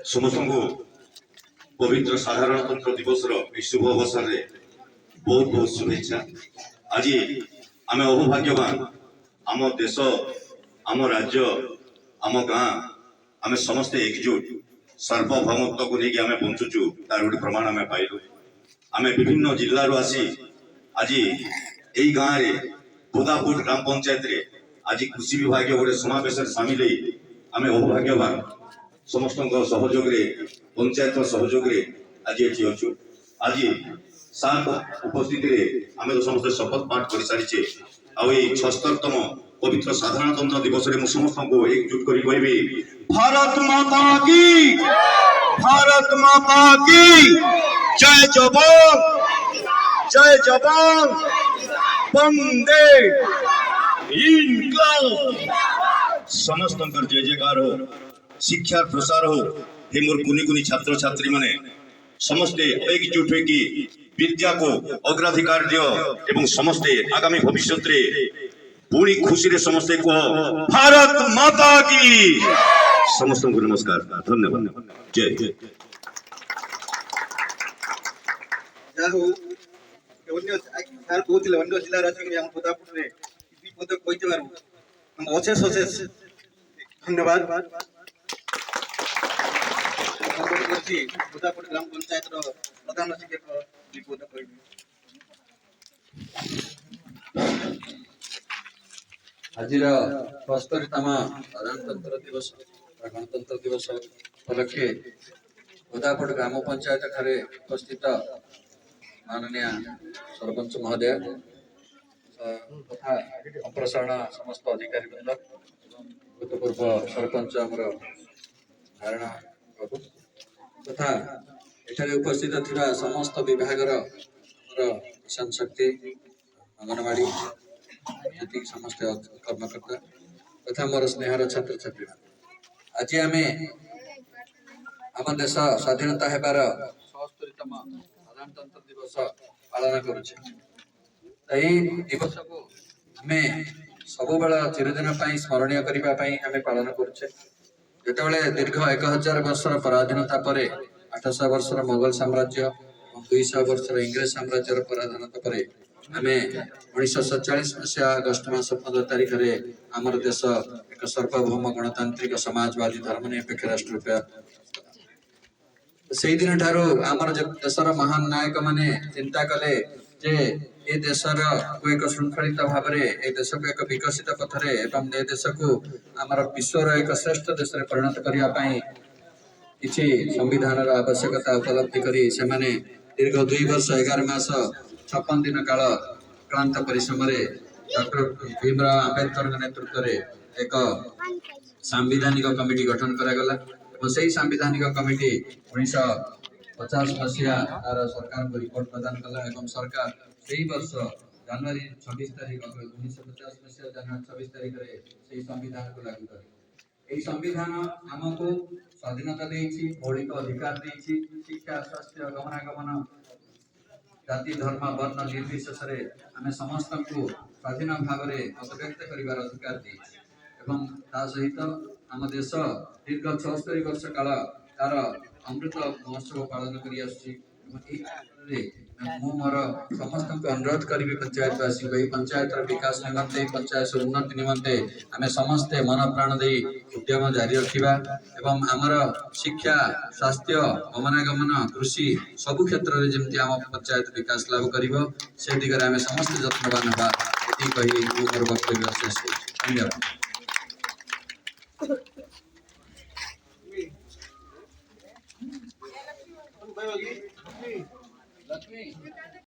समस्त को पवित्र साधारणतंत्र दिवस शुभ अवसर में बहुत बहुत शुभेच्छा। आज आम अहोभाग्यवान आम देश आम राज्य आम गाँ आम समस्ते एकजुट सार्वभौमत्व को लेकिन आम बंचुचु तार गोटे प्रमाण आम पाइलु। आम विभिन्न जिल्लारू आसी आज यही गाँव में बुदापुर ग्राम पंचायत रे आज कृषि विभाग गोटे समावेश सामिल आम अहोभाग्यवान समस्त सहयोग पंचायत सहयोग आज ये अच्छु। आज सात उपस्थिति आम तो समस्त शपथ पाठ कर सारी आई 76तम पवित्र साधारणतंत्र दिवस में समस्त को एकजुट कर कहि भारत माता की, भारत माता की जय जवान, जय जवान, वंदे इनकलाब। समस्त जय जयकार हो, शिक्षार प्रसार हो। हे मोर कुनी कुनी छात्र छात्री माने समस्ते एकजुट होगी विद्या को अग्राधिकार दियो एवं समस्ते आगामी भविष्य रे पूरी खुशी रे समस्ते को भारत माता की। समस्त को नमस्कार, धन्यवाद, जय जय। अन्य जिला राज्य अशेष अशेष धन्यवाद। ग्राम पंचायत प्रधान शिक्षक आज 72तम साधारणतंत्र दिवस गणतंत्र दिवस उपलक्षे गोदापट ग्राम पंचायत ठारे उपस्थित माननीय सरपंच महोदय तथा संप्रसारण समस्त अधिकारी वृंद भूतपूर्व सरपंच आमर धारणा बाबू तथा एठारे उपस्थित थिबा समस्त विभागर मिशन शक्ति अंगनवाड़ी जी समस्त कर्मकर्ता तथा मोर स्नेहर छात्र छात्री आज आम आम देश स्वाधीनता हेबार 76तम साधारणतंत्र दिवस पालन करुचे। दिवस को आम सब चिरदिन स्मरणीय करने आम पालन करुचे। जितेबाला दीर्घ 1000 वर्षर पराधीनता पर 800 वर्षर मोगल साम्राज्य और 200 वर्षर इंग्रेज साम्राज्यर पराधीनता पर आम 1947 मसीहा अगस्ट मास 15 तारिख में आमर देश एक सार्वभौम गणतांत्रिक समाजवादी धर्मनिरपेक्ष राष्ट्र रूपे से दिन ठारू आमर देशर महान नायक माने चिंता कले जे ए देशर को एक श्रृंखलित भाव में ए देश को एक विकसित पथरे एवं ए देश को आमर विश्वर एक श्रेष्ठ देश में परिणत करने किसी संविधान आवश्यकता उपलब्धि करी से माने दीर्घ 2 वर्ष 11 मास 56 दिन काल क्लांत परिश्रम डॉक्टर भीमराव आंबेडकर नेतृत्व में एक सांविधानिक कमिटी गठन करागला। से सांविधानिक कमिटी 1950 मसीहा तार सरकार को रिपोर्ट प्रदान कला एवं सरकार से वर्ष जनवरी 26 तारिख 1950 मसीहा जनवरी 26 तारिख में संविधान को लागू कर संविधान आमको स्वाधीनता देछि, मौलिक अधिकार देछि, शिक्षा स्वास्थ्य गमनागमन जाति धर्म वर्ण निर्विशेष आम समस्त को स्वाधीन भाव में मत व्यक्त कर अधिकार देछि एवं ता सहित आम देश दीर्घ 76 वर्ष काल तार अमृत महोत्सव पालन कर मोर समस्त को अनुरोध करी पंचायतवासी को पंचायत विकास निमंते पंचायत उन्नति निमंते आम समस्ते मन प्राण दे उद्यम जारी रखा एवं आमर शिक्षा स्वास्थ्य गमनागमन कृषि सबु क्षेत्र में जमी आम पंचायत विकास लाभ कर से दिगरे आम समस्त यत्नवान हाँ ये कही मोर वक्तव्य शेष। धन्यवाद।